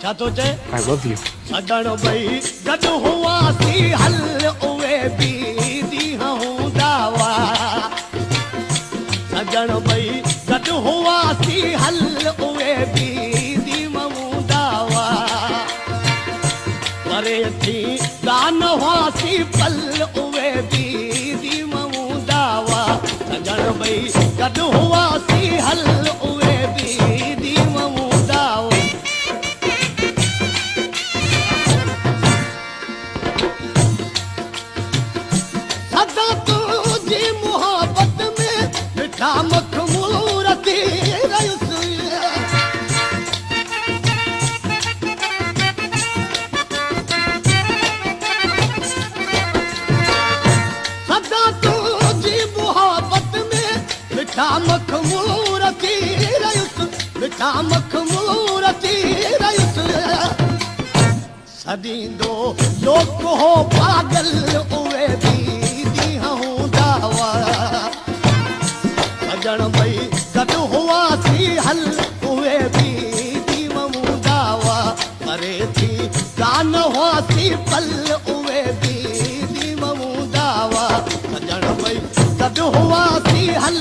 छा थो चए I love you. सजण भई गॾु हुआसीं हल उहे बि ॾींहं हूंदा हुआ सजण भई गॾु हुआसीं हल उहे बि ॾींहं हूंदा हुआ परे थी कान हुआसीं पल उहे बि ॾींहं हूंदा हुआ सजण भई गॾु हुआसीं हल उहे बि ॾींहं हूंदा हुआ सदा तुंहिंजी मोहबत में मिठा मखमूर थी रहियुसि सदा तुंहिंजी मोहबत में मिठा मखमूर थी रहियुसि मिठा मखमूर थी रहियुसि सदींदो लोक हो पागल उहे बि हूंदा हुआ सजण भई गॾु हुआसीं हल उहे बि ॾींहं हूंदा हुआ परे थी कान हुआसीं पल उहे बि ॾींहं हूंदा हुआ सजण भई गॾु हुआसीं हल